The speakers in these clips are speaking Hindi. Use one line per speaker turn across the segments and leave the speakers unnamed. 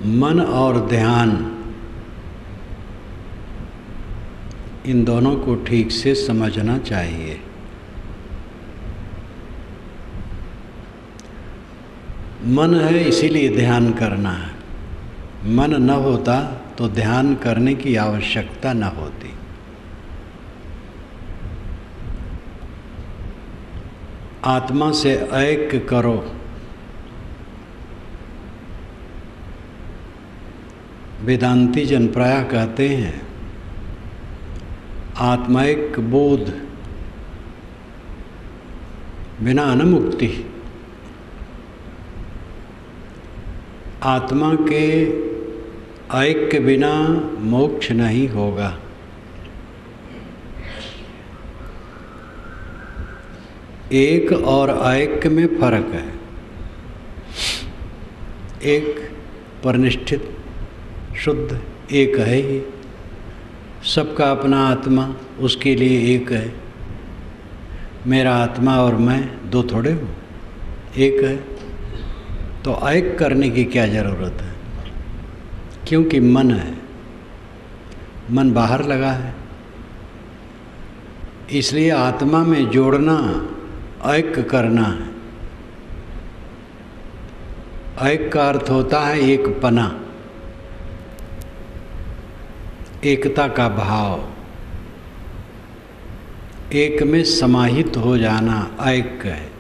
मन और ध्यान इन दोनों को ठीक से समझना चाहिए। मन है इसीलिए ध्यान करना है। मन न होता तो ध्यान करने की आवश्यकता न होती। आत्मा से ऐक्य करो। वेदांती जन प्रायः कहते हैं आत्मैक बोध बिना न मुक्ति। आत्मा के ऐक्य बिना मोक्ष नहीं होगा। एक और ऐक्य में फर्क है। एक परनिष्ठित शुद्ध एक है ही, सबका अपना आत्मा उसके लिए एक है। मेरा आत्मा और मैं दो थोड़े हूँ, एक है। तो ऐक्य करने की क्या ज़रूरत है? क्योंकि मन है, मन बाहर लगा है। इसलिए आत्मा में जोड़ना ऐक्य करना है। ऐक्य का अर्थ होता है एक पना, एकता का भाव, एक में समाहित हो जाना ऐक्य है।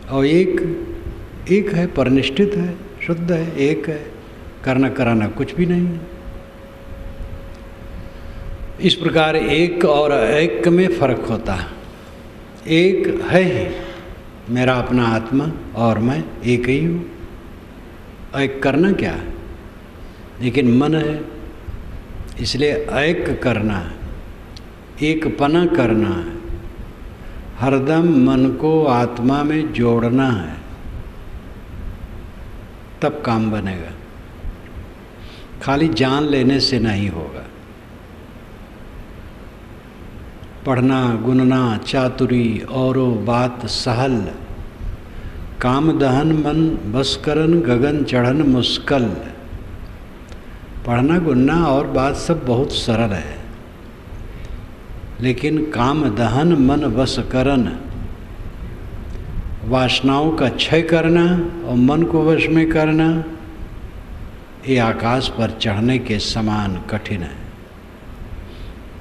और एक है, परनिष्ठित है, शुद्ध है, एक है, करना कराना कुछ भी नहीं है। इस प्रकार एक और ऐक्य में फर्क होता है। एक है ही, मेरा अपना आत्मा और मैं एक ही हूँ। ऐक्य करना क्या है? लेकिन मन है, इसलिए ऐक्य करना है, एक पना करना है। हरदम मन को आत्मा में जोड़ना है, तब काम बनेगा। खाली जान लेने से नहीं होगा। पढ़ना गुनना चातुरी औरो बात सहल, काम दहन मन बस करन गगन चढ़न मुश्किल। पढ़ना गुनना और बात सब बहुत सरल है, लेकिन काम दहन मन बस करन, वासनाओं का क्षय करना और मन को वश में करना, ये आकाश पर चढ़ने के समान कठिन है।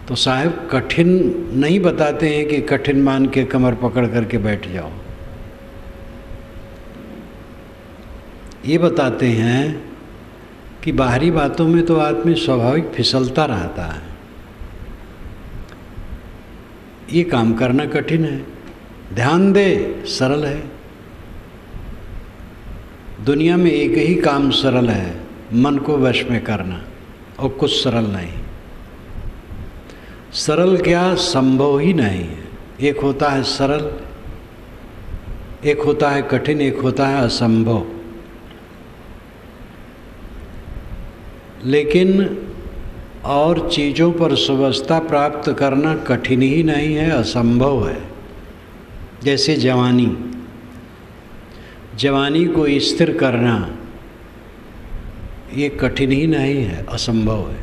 तो साहब कठिन नहीं बताते हैं कि कठिन मान के कमर पकड़ करके बैठ जाओ। ये बताते हैं कि बाहरी बातों में तो आदमी स्वाभाविक फिसलता रहता है। ये काम करना कठिन है। ध्यान दे, सरल है। दुनिया में एक ही काम सरल है, मन को वश में करना, और कुछ सरल नहीं। सरल क्या, संभव ही नहीं है। एक होता है सरल, एक होता है कठिन, एक होता है असंभव। लेकिन और चीज़ों पर सुवस्था प्राप्त करना कठिन ही नहीं है, असंभव है। जैसे जवानी, जवानी को स्थिर करना ये कठिन ही नहीं है, असंभव है।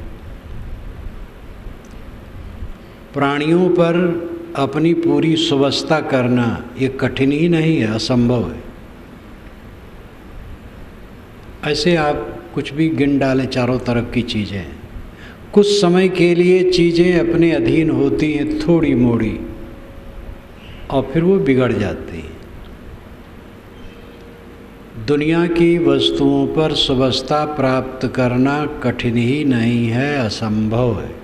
प्राणियों पर अपनी पूरी सुवस्था करना ये कठिन ही नहीं है, असंभव है। ऐसे आप कुछ भी गिन डालें, चारों तरफ की चीज़ें, कुछ समय के लिए चीज़ें अपने अधीन होती हैं थोड़ी मोड़ी, और फिर वो बिगड़ जाती हैं। दुनिया की वस्तुओं पर सुवस्था प्राप्त करना कठिन ही नहीं है, असंभव है।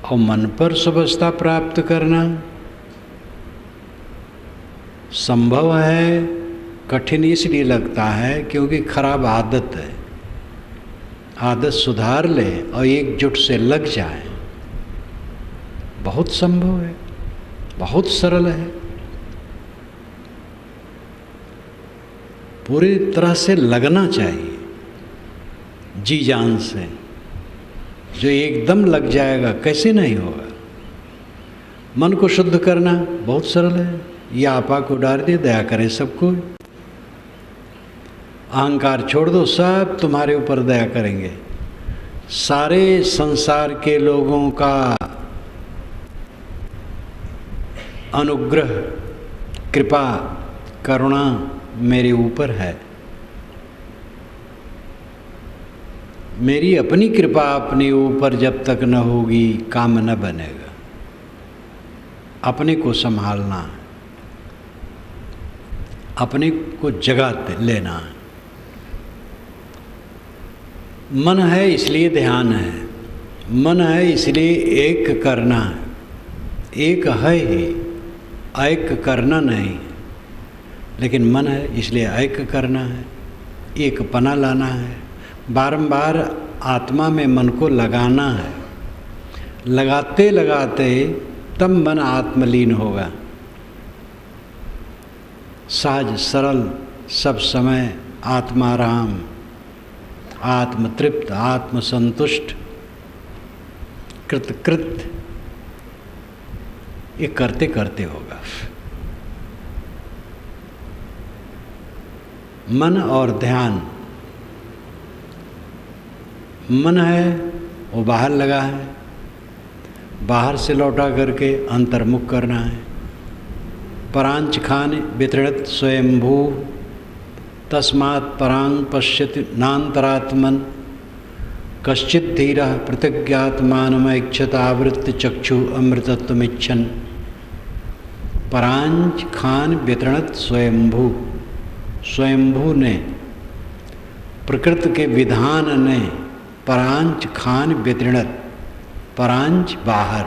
और मन पर सुवस्था प्राप्त करना संभव है। कठिन इसलिए लगता है क्योंकि खराब आदत है। आदत सुधार ले और एकजुट से लग जाए, बहुत संभव है, बहुत सरल है। पूरी तरह से लगना चाहिए, जी जान से। जो एकदम लग जाएगा कैसे नहीं होगा। मन को शुद्ध करना बहुत सरल है। ये आपा को डाल दे, दया करे सबको। अहंकार छोड़ दो, सब तुम्हारे ऊपर दया करेंगे। सारे संसार के लोगों का अनुग्रह, कृपा, करुणा मेरे ऊपर है। मेरी अपनी कृपा अपने ऊपर जब तक न होगी काम न बनेगा। अपने को संभालना है, अपने को जगह लेना है। मन है इसलिए ध्यान है, मन है इसलिए एक करना है। एक है ही, एक करना नहीं। लेकिन मन है इसलिए एक करना है, एक पना लाना है। बारंबार आत्मा में मन को लगाना है। लगाते लगाते तब मन आत्मलीन होगा। सहज सरल सब समय आत्माराम, आत्मतृप्त, आत्मसंतुष्ट, कृत ये करते करते होगा। मन और ध्यान, मन है वो बाहर लगा है, बाहर से लौटा करके अंतर्मुख करना है। परांच खान वितृणत स्वयंभू तस्मात् परांग पश्यति नान्तरात्मन कश्चित् धीरः प्रतिज्ञात्मानमैक्षतावृत्ति चक्षु अमृतत्वमिच्छन्। परांच खान वितृणत स्वयंभू, स्वयंभू ने, प्रकृति के विधान ने परांच खान वितृणत, परांच बाहर,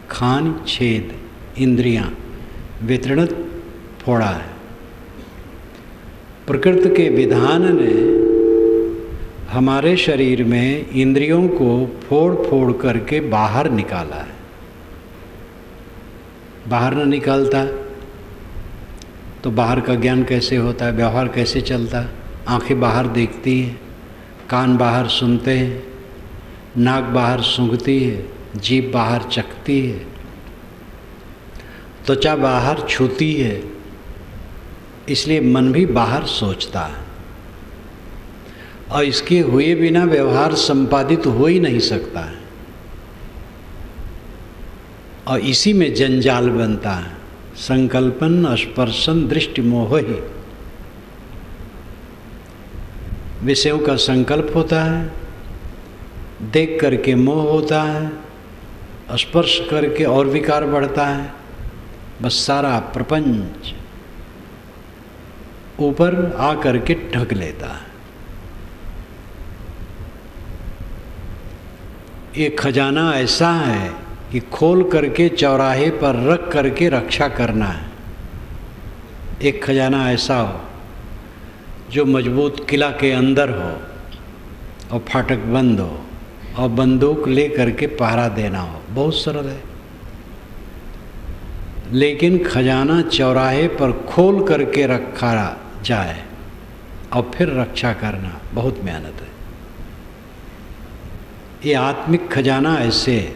खान छेद, इंद्रियां, वितृणत फोड़ा है। प्रकृति के विधान ने हमारे शरीर में इंद्रियों को फोड़ फोड़ करके बाहर निकाला है। बाहर न निकालता तो बाहर का ज्ञान कैसे होता है, व्यवहार कैसे चलता है? आंखें बाहर देखती हैं, कान बाहर सुनते हैं, नाक बाहर सूंघती है, जीभ बाहर चखती है, त्वचा बाहर छूती है। इसलिए मन भी बाहर सोचता है और इसके हुए बिना व्यवहार संपादित हो ही नहीं सकता है। और इसी में जंजाल बनता है। संकल्पन स्पर्शन दृष्टि मोह ही। विषयों का संकल्प होता है, देख करके मोह होता है, स्पर्श करके और विकार बढ़ता है। बस सारा प्रपंच ऊपर आ करके ढक लेता है। ये खजाना ऐसा है कि खोल करके चौराहे पर रख करके रक्षा करना है। एक खजाना ऐसा हो जो मजबूत किला के अंदर हो और फाटक बंद हो और बंदूक ले करके पहरा देना हो। बहुत सरल है। लेकिन खजाना चौराहे पर खोल करके रखा जाए और फिर रक्षा करना बहुत मेहनत है। ये आत्मिक खजाना ऐसे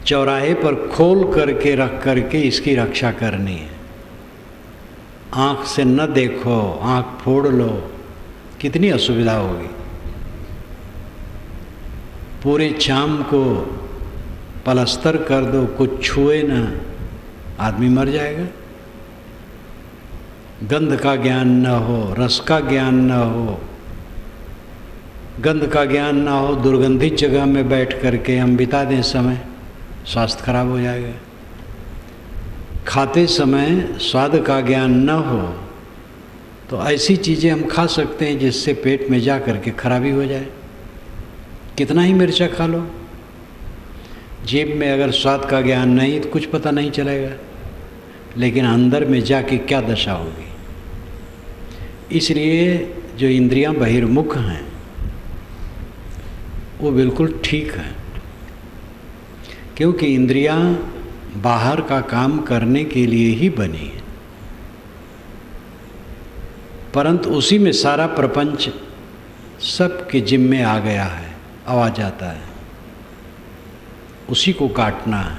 चौराहे पर खोल करके रख करके इसकी रक्षा करनी है। आँख से न देखो, आँख फोड़ लो, कितनी असुविधा होगी। पूरे चाम को पलस्तर कर दो, कुछ छुए ना, आदमी मर जाएगा। गंध का ज्ञान न हो, रस का ज्ञान न हो, गंध का ज्ञान ना हो, दुर्गंधित जगह में बैठ करके हम बिता दें समय, स्वास्थ्य खराब हो जाएगा। खाते समय स्वाद का ज्ञान न हो तो ऐसी चीज़ें हम खा सकते हैं जिससे पेट में जा करके खराबी हो जाए। कितना ही मिर्चा खा लो, जीभ में अगर स्वाद का ज्ञान नहीं तो कुछ पता नहीं चलेगा, लेकिन अंदर में जाके क्या दशा होगी। इसलिए जो इंद्रियां बहिर्मुख हैं वो बिल्कुल ठीक है, क्योंकि इंद्रियां बाहर का काम करने के लिए ही बनी है। परंतु उसी में सारा प्रपंच सबके जिम्मे आ गया है, आ जाता है। उसी को काटना है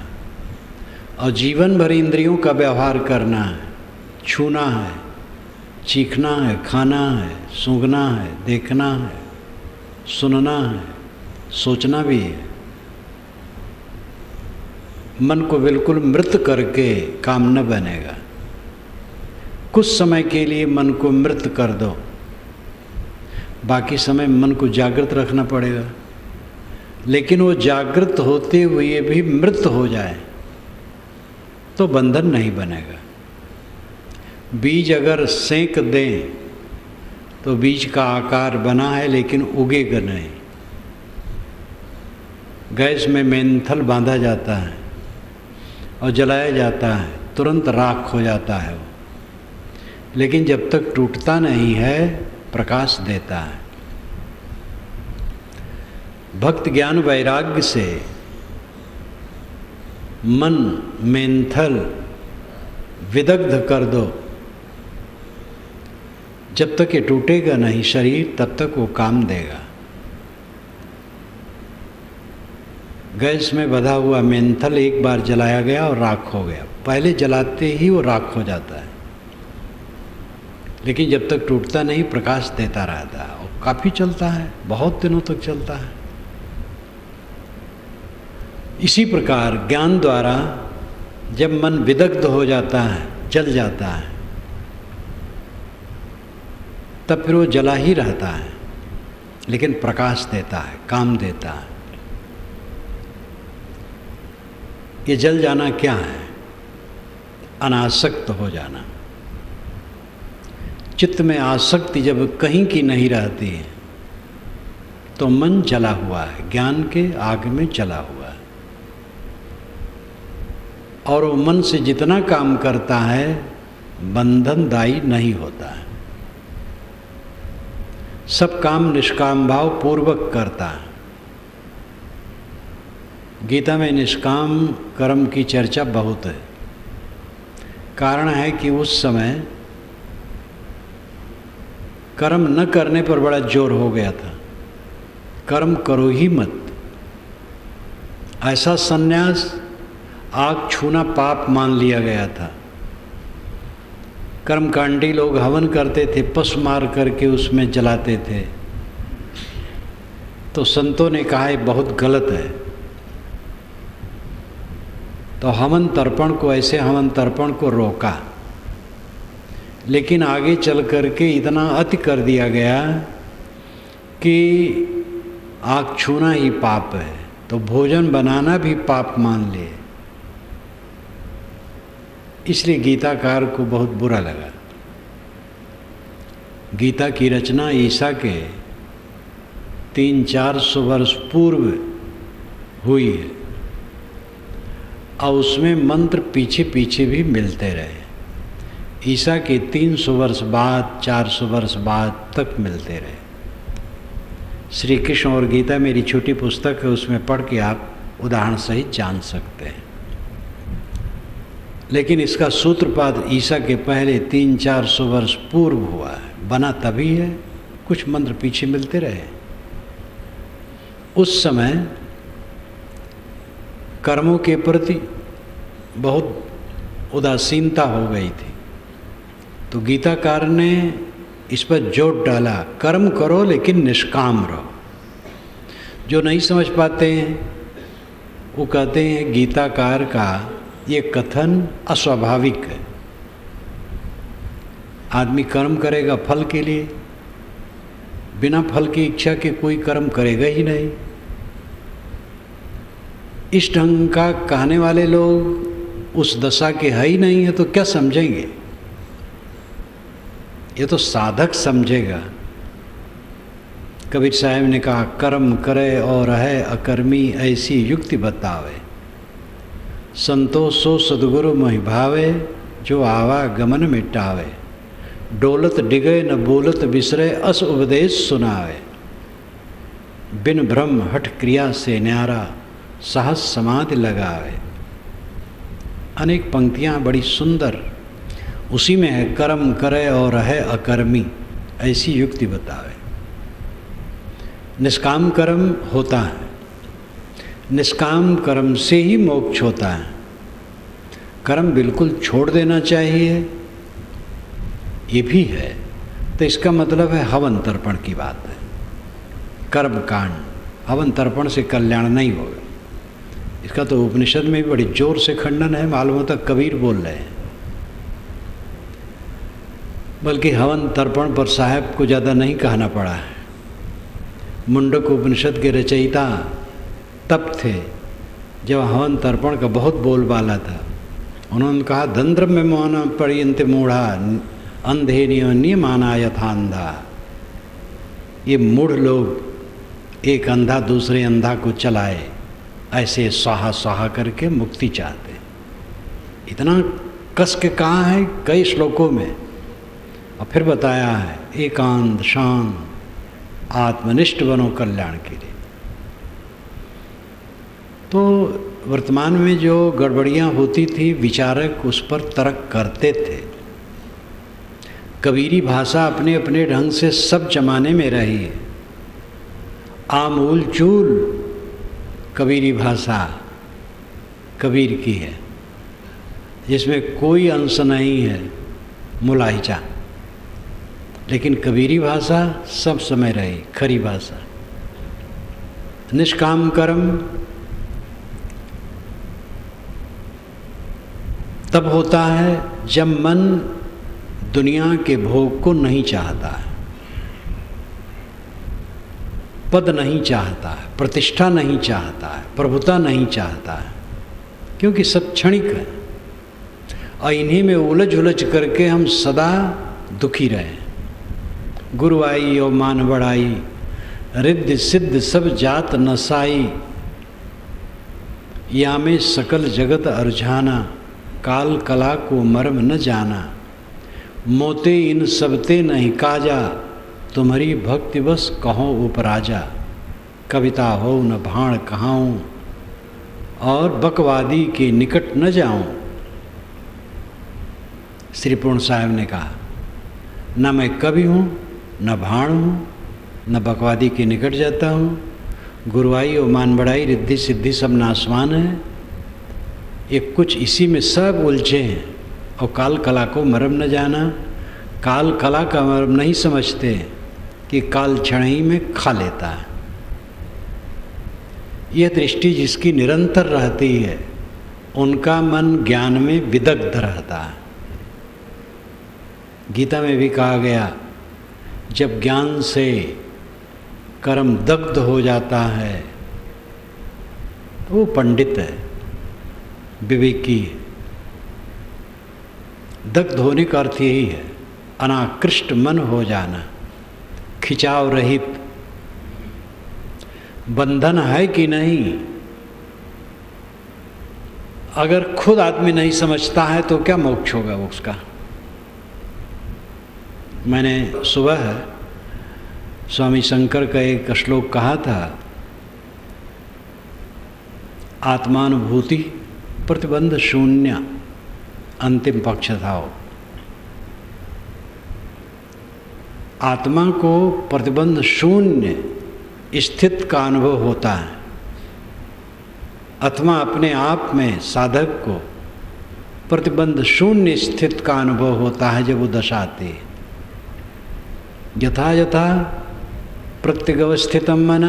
और जीवन भर इंद्रियों का व्यवहार करना है, छूना है, चीखना है, खाना है, सूंघना है, देखना है, सुनना है, सोचना भी है। मन को बिल्कुल मृत करके काम न बनेगा। कुछ समय के लिए मन को मृत कर दो, बाकी समय मन को जागृत रखना पड़ेगा। लेकिन वो जागृत होते हुए भी मृत हो जाए तो बंधन नहीं बनेगा। बीज अगर सेंक दें तो बीज का आकार बना है लेकिन उगेगा नहीं। गैस में मेंथल बांधा जाता है और जलाया जाता है, तुरंत राख हो जाता है वो, लेकिन जब तक टूटता नहीं है प्रकाश देता है। भक्त ज्ञान वैराग्य से मन मेंथल विदग्ध कर दो, जब तक ये टूटेगा नहीं शरीर तब तक वो काम देगा। गैस में बधा हुआ मेंथल एक बार जलाया गया और राख हो गया, पहले जलाते ही वो राख हो जाता है, लेकिन जब तक टूटता नहीं प्रकाश देता रहता है और काफ़ी चलता है, बहुत दिनों तक चलता है। इसी प्रकार ज्ञान द्वारा जब मन विदग्ध हो जाता है, जल जाता है, तब फिर वो जला ही रहता है लेकिन प्रकाश देता है, काम देता है। ये जल जाना क्या है? अनासक्त हो जाना। चित्त में आसक्ति जब कहीं की नहीं रहती है तो मन जला हुआ है, ज्ञान के आग में जला हुआ है। और वो मन से जितना काम करता है बंधनदायी नहीं होता है। सब काम निष्काम भाव पूर्वक करता है। गीता में निष्काम कर्म की चर्चा बहुत है। कारण है कि उस समय कर्म न करने पर बड़ा जोर हो गया था, कर्म करो ही मत। ऐसा संन्यास आग छूना पाप मान लिया गया था। कर्मकांडी लोग हवन करते थे, पशु मार करके उसमें जलाते थे, तो संतों ने कहा ये बहुत गलत है। तो हवन तर्पण को, ऐसे हवन तर्पण को रोका, लेकिन आगे चल करके इतना अति कर दिया गया कि आग छूना ही पाप है, तो भोजन बनाना भी पाप मान लिए। इसलिए गीताकार को बहुत बुरा लगा। गीता की रचना ईसा के 300-400 वर्ष पूर्व हुई है और उसमें मंत्र पीछे पीछे भी मिलते रहे। ईसा के 300 वर्ष बाद, 400 वर्ष बाद तक मिलते रहे। श्री कृष्ण और गीता मेरी छोटी पुस्तक है, उसमें पढ़ के आप उदाहरण सहित जान सकते हैं। लेकिन इसका सूत्रपात ईसा के पहले 300-400 वर्ष पूर्व हुआ है, बना तभी है, कुछ मंत्र पीछे मिलते रहे। उस समय कर्मों के प्रति बहुत उदासीनता हो गई थी, तो गीताकार ने इस पर जोर डाला, कर्म करो लेकिन निष्काम रहो। जो नहीं समझ पाते हैं वो कहते हैं गीताकार का ये कथन अस्वाभाविक है। आदमी कर्म करेगा फल के लिए, बिना फल की इच्छा के कोई कर्म करेगा ही नहीं। इस ढंग का कहने वाले लोग उस दशा के है ही नहीं है, तो क्या समझेंगे? ये तो साधक समझेगा। कबीर साहब ने कहा, कर्म करे और है अकर्मी ऐसी युक्ति बतावे, संतोषो सदगुरु महि भावे, जो आवा गमन मिटावे, डोलत डिगे न बोलत बिसरे, अस उपदेश सुनावे, बिन भ्रम हठ क्रिया से न्यारा, साहस समाधि लगावे। अनेक पंक्तियाँ बड़ी सुंदर उसी में है, कर्म करे और है अकर्मी ऐसी युक्ति बतावे। निष्काम कर्म होता है, निष्काम कर्म से ही मोक्ष होता है। कर्म बिल्कुल छोड़ देना चाहिए ये भी है, तो इसका मतलब है हवन तर्पण की बात है। कर्म कांड, हवन तर्पण से कल्याण नहीं होगा। इसका तो उपनिषद में भी बड़ी जोर से खंडन है, मालूम होता कबीर बोल रहे हैं। बल्कि हवन तर्पण पर साहब को ज़्यादा नहीं कहना पड़ा है। मुंडक उपनिषद के रचयिता तब थे जब हवन तर्पण का बहुत बोलबाला था। उन्होंने कहा दंद्र में मौन पर्यंत मूढ़ा अंधे नियमाना यथांधा। ये मूढ़ लोग एक अंधा दूसरे अंधा को चलाए, ऐसे स्वाहा स्वाहा करके मुक्ति चाहते। इतना कस के कहा है कई श्लोकों में, और फिर बताया है एकांत शांत आत्मनिष्ठ बनो कल्याण के लिए। तो वर्तमान में जो गड़बड़ियाँ होती थी विचारक उस पर तर्क करते थे। कबीरी भाषा अपने अपने ढंग से सब जमाने में रही है। आमूल चूल कबीरी भाषा कबीर की है, जिसमें कोई अंश नहीं है मुलाहिजा, लेकिन कबीरी भाषा सब समय रही खरी भाषा। निष्काम कर्म तब होता है जब मन दुनिया के भोग को नहीं चाहता है, पद नहीं चाहता है, प्रतिष्ठा नहीं चाहता है, प्रभुता नहीं चाहता है, क्योंकि सब क्षणिक है। और इन्हीं में उलझ उलझ करके हम सदा दुखी रहे। गुरु आई और मान बढ़ाई, रिद्ध सिद्ध सब जात नसाई, या में सकल जगत अरझाना, काल कला को मर्म न जाना, मोते इन सबते नहीं काजा, तुम्हारी भक्ति बस कहो उपराजा, कविता हो न भाण कहाऊँ, और बकवादी के निकट न जाऊँ। श्री पूर्ण साहब ने कहा न मैं कवि हूँ, न भाण हूँ, न बकवादी के निकट जाता हूँ। गुरुआई और मान बढ़ाई रिद्धि सिद्धि सब नासवान है। ये कुछ इसी में सब उलझे हैं। और काल कला को मरम न जाना, काल कला का मरम नहीं समझते कि काल क्षण ही में खा लेता है। यह दृष्टि जिसकी निरंतर रहती है उनका मन ज्ञान में विदग्ध रहता है। गीता में भी कहा गया जब ज्ञान से कर्म दग्ध हो जाता है तो वो पंडित है, विवेकी। दग्ध होने का अर्थ यही है, अनाकृष्ट मन हो जाना, खिंचाव रहित। बंधन है कि नहीं, अगर खुद आदमी नहीं समझता है तो क्या मोक्ष होगा उसका। मैंने सुबह स्वामी शंकर का एक श्लोक कहा था, आत्मानुभूति प्रतिबंध शून्य, अंतिम पक्ष था वो। आत्मा को प्रतिबंध शून्य स्थित का अनुभव होता है, अथवा अपने आप में साधक को प्रतिबंध शून्य स्थित का अनुभव होता है जब वो दशा आती है। यथा यथा प्रत्यगवस्थितम मन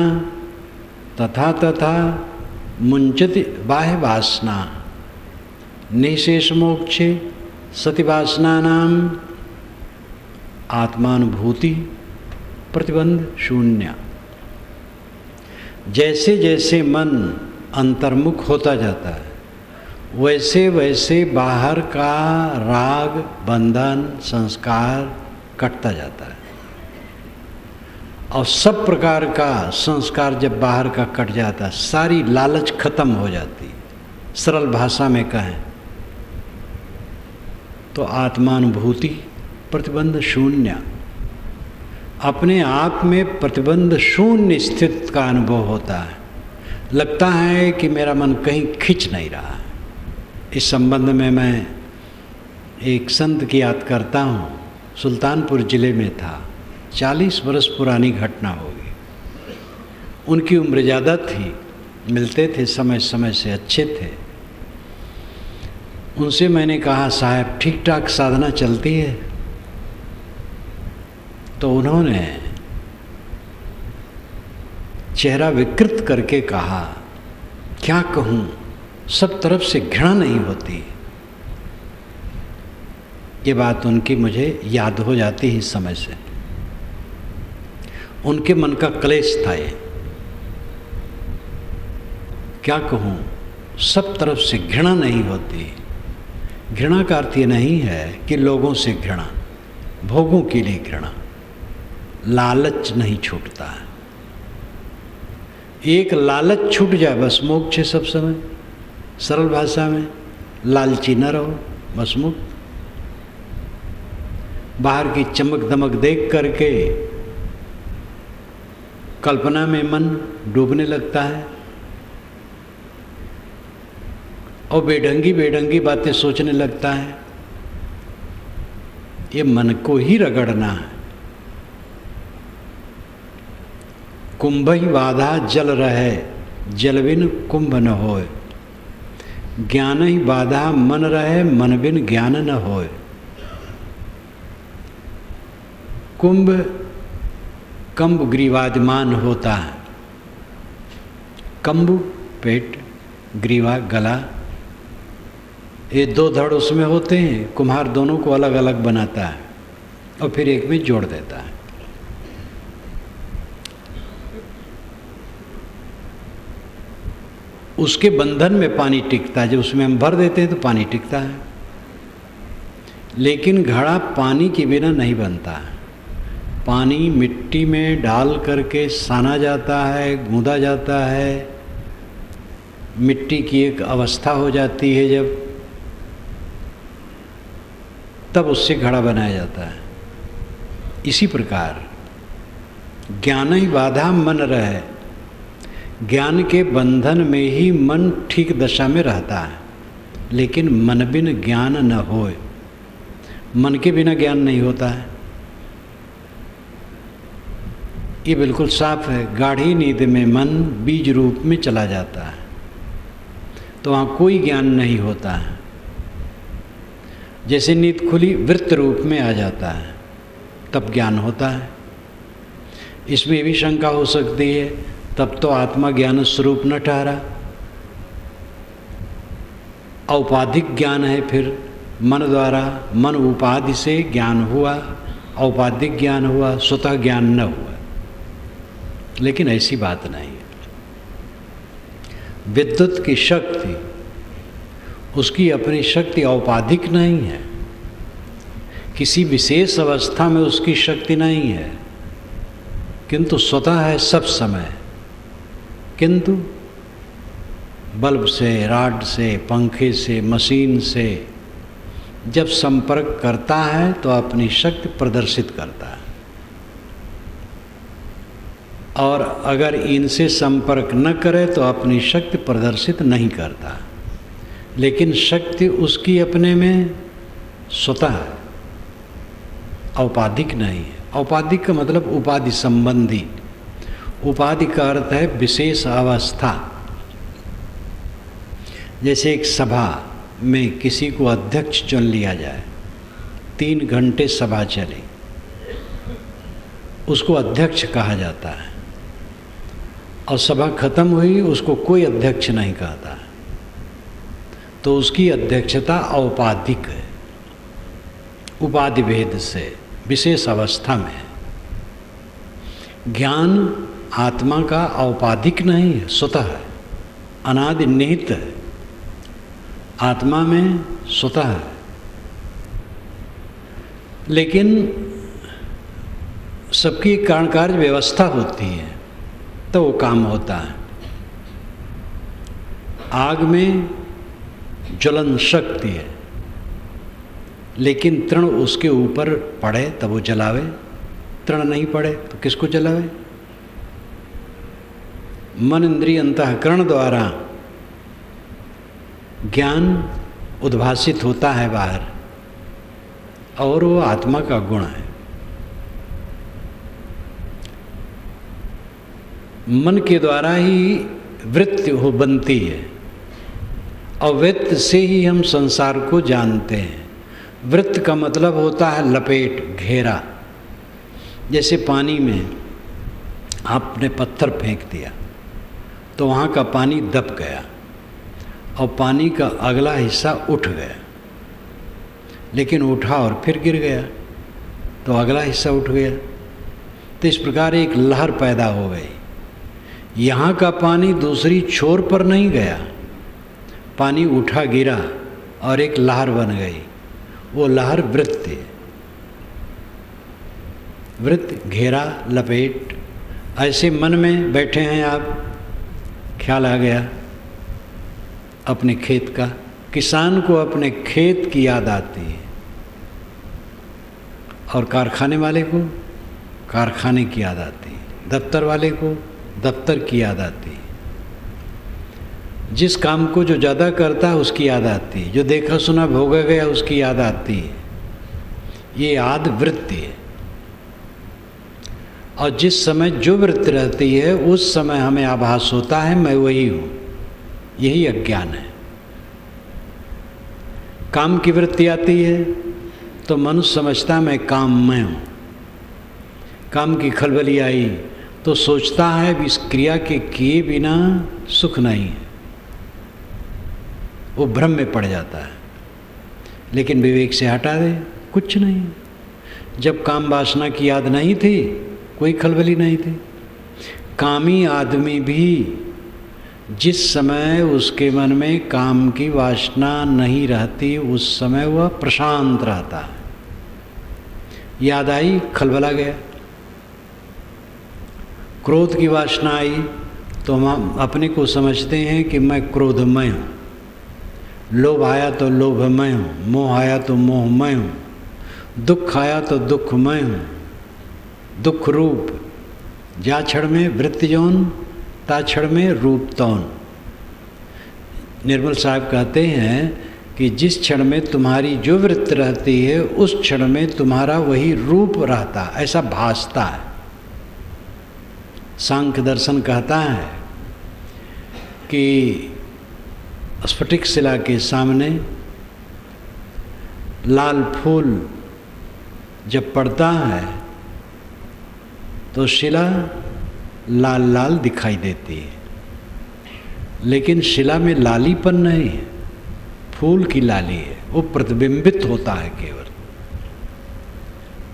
तथा तथा मुंचति बाह्य वासना, निशेष मोक्षे सति वासना नाम आत्मानुभूति प्रतिबंध शून्य। जैसे जैसे मन अंतर्मुख होता जाता है वैसे वैसे बाहर का राग बंधन संस्कार कटता जाता है। और सब प्रकार का संस्कार जब बाहर का कट जाता है, सारी लालच खत्म हो जाती है। सरल भाषा में कहें तो आत्मानुभूति प्रतिबंध शून्य, अपने आप में प्रतिबंध शून्य स्थित का अनुभव होता है। लगता है कि मेरा मन कहीं खिंच नहीं रहा। इस संबंध में मैं एक संत की याद करता हूँ, सुल्तानपुर ज़िले में था। 40 वर्ष पुरानी घटना होगी। उनकी उम्र ज़्यादा थी, मिलते थे समय समय से, अच्छे थे। उनसे मैंने कहा साहब ठीक ठाक साधना चलती है? तो उन्होंने चेहरा विकृत करके कहा, क्या कहूँ, सब तरफ से घृणा नहीं होती। ये बात उनकी मुझे याद हो जाती है इस समय से। उनके मन का क्लेश था ये, क्या कहूँ, सब तरफ से घृणा नहीं होती। घृणा का अर्थ ये नहीं है कि लोगों से घृणा, भोगों के लिए घृणा, लालच नहीं छूटता है। एक लालच छूट जाए बस मोक्ष है सब समय। सरल भाषा में, लालची न रहो बस मुक्त। बाहर की चमक दमक देख करके कल्पना में मन डूबने लगता है और बेढंगी बेढंगी बातें सोचने लगता है। ये मन को ही रगड़ना है। कुंभ ही बाधा जल रहे, जल बिन कुंभ न होए। ज्ञान ही बाधा मन रहे, मन बिन ज्ञान न होए। कुंभ कंब ग्रीवादमान होता है। कंबु पेट, ग्रीवा गला, ये दो धड़ उसमें होते हैं। कुम्हार दोनों को अलग अलग बनाता है और फिर एक में जोड़ देता है। उसके बंधन में पानी टिकता है। जब उसमें हम भर देते हैं तो पानी टिकता है, लेकिन घड़ा पानी के बिना नहीं बनता है। पानी मिट्टी में डाल करके साना जाता है, गूंदा जाता है, मिट्टी की एक अवस्था हो जाती है जब, तब उससे घड़ा बनाया जाता है। इसी प्रकार ज्ञान ही बाधा मन रहे, ज्ञान के बंधन में ही मन ठीक दशा में रहता है, लेकिन मन बिन ज्ञान न होए। मन के बिना ज्ञान नहीं होता है। ये बिल्कुल साफ है। गाढ़ी नींद में मन बीज रूप में चला जाता है तो वहाँ कोई ज्ञान नहीं होता है। जैसे नींद खुली वृत्त रूप में आ जाता है तब ज्ञान होता है। इसमें भी शंका हो सकती है, तब तो आत्मा ज्ञान स्वरूप न ठहरा, औपाधिक ज्ञान है। फिर मन द्वारा, मन उपाधि से ज्ञान हुआ, औपाधिक ज्ञान हुआ, स्वतः ज्ञान न हुआ। लेकिन ऐसी बात नहीं है। विद्युत की शक्ति, उसकी अपनी शक्ति औपाधिक नहीं है। किसी विशेष अवस्था में उसकी शक्ति नहीं है, किंतु स्वतः है सब समय। किंतु बल्ब से, राड से, पंखे से, मशीन से जब संपर्क करता है तो अपनी शक्ति प्रदर्शित करता है, और अगर इनसे संपर्क न करे तो अपनी शक्ति प्रदर्शित नहीं करता। लेकिन शक्ति उसकी अपने में स्वतः है, औपाधिक नहीं है। औपाधिक का मतलब उपाधि संबंधी। उपाधि का अर्थ है विशेष अवस्था। जैसे एक सभा में किसी को अध्यक्ष चुन लिया जाए, 3 घंटे सभा चली, उसको अध्यक्ष कहा जाता है, और सभा खत्म हुई, उसको कोई अध्यक्ष नहीं कहता, तो उसकी अध्यक्षता औपाधिक है, उपाधि भेद से, विशेष अवस्था में। ज्ञान आत्मा का औपाधिक नहीं है, स्वतः है, अनादि निहित है, आत्मा में स्वतः है। लेकिन सबकी कारण कार्य व्यवस्था होती है तो वो काम होता है। आग में ज्वलन शक्ति है, लेकिन तृण उसके ऊपर पड़े तब वो जलावे, तृण नहीं पड़े तो किसको जलावे? मन इंद्रिय अंतःकरण द्वारा ज्ञान उद्भासित होता है बाहर, और वो आत्मा का गुण है। मन के द्वारा ही वृत्ति हो बनती है, और वृत्त से ही हम संसार को जानते हैं। वृत्त का मतलब होता है लपेट, घेरा। जैसे पानी में आपने पत्थर फेंक दिया तो वहाँ का पानी दब गया और पानी का अगला हिस्सा उठ गया, लेकिन उठा और फिर गिर गया तो अगला हिस्सा उठ गया। तो इस प्रकार एक लहर पैदा हो गई। यहाँ का पानी दूसरी छोर पर नहीं गया, पानी उठा गिरा और एक लहर बन गई। वो लहर वृत्ति, वृत्त, घेरा, लपेट। ऐसे मन में बैठे हैं आप, ख्याल आ गया अपने खेत का। किसान को अपने खेत की याद आती है और कारखाने वाले को कारखाने की याद आती है, दफ्तर वाले को दफ्तर की याद आती है। जिस काम को जो ज़्यादा करता है उसकी याद आती है, जो देखा सुना भोगा गया उसकी याद आती है। ये याद वृत्ति है। और जिस समय जो वृत्ति रहती है उस समय हमें आभास होता है मैं वही हूँ, यही अज्ञान है। काम की वृत्ति आती है तो मनुष्य समझता है मैं काममय हूँ। काम की खलबली आई तो सोचता है इस क्रिया के किए बिना सुख नहीं है, वो भ्रम में पड़ जाता है। लेकिन विवेक से हटा दे, कुछ नहीं। जब काम वासना की याद नहीं थी कोई खलबली नहीं थी। कामी आदमी भी जिस समय उसके मन में काम की वासना नहीं रहती उस समय वह प्रशांत रहता है। याद आई, खलबला गया। क्रोध की वासना आई तो हम अपने को समझते हैं कि मैं क्रोधमय हूँ। लोभ आया तो लोभमय हूँ, मोह आया तो मोहमय हूँ, दुख आया तो दुखमय हूँ। दुख रूप, जा क्षण में वृत्ति जौन ता क्षण में रूप तौन। निर्मल साहब कहते हैं कि जिस क्षण में तुम्हारी जो वृत्ति रहती है उस क्षण में तुम्हारा वही रूप रहता, ऐसा भासता है। सांख्य दर्शन कहता है कि स्फटिक शिला के सामने लाल फूल जब पड़ता है तो शिला लाल लाल दिखाई देती है, लेकिन शिला में लालीपन नहीं है, फूल की लाली है, वो प्रतिबिंबित होता है केवल।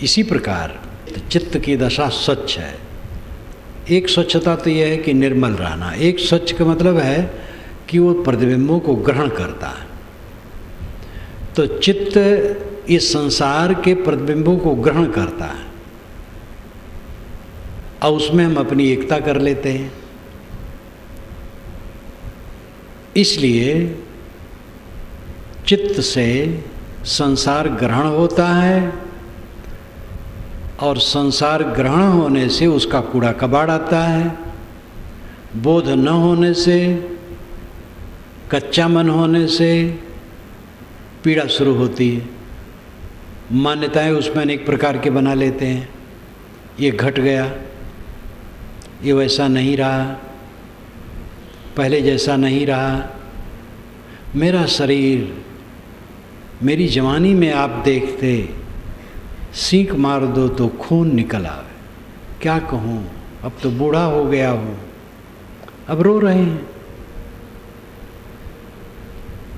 इसी प्रकार चित्त की दशा स्वच्छ है। एक स्वच्छता तो यह है कि निर्मल रहना। एक स्वच्छ का मतलब है कि वो प्रतिबिंबों को ग्रहण करता है। तो चित्त इस संसार के प्रतिबिंबों को ग्रहण करता है और उसमें हम अपनी एकता कर लेते हैं। इसलिए चित्त से संसार ग्रहण होता है और संसार ग्रहण होने से उसका कूड़ा कबाड़ आता है। बोध न होने से, कच्चा मन होने से पीड़ा शुरू होती है। मान्यताएं उसमें अनेक प्रकार के बना लेते हैं। ये घट गया, ये वैसा नहीं रहा, पहले जैसा नहीं रहा। मेरा शरीर, मेरी जवानी में आप देखते सीख मार दो तो खून निकल आवे। क्या कहूँ, अब तो बूढ़ा हो गया हूँ, अब रो रहे हैं।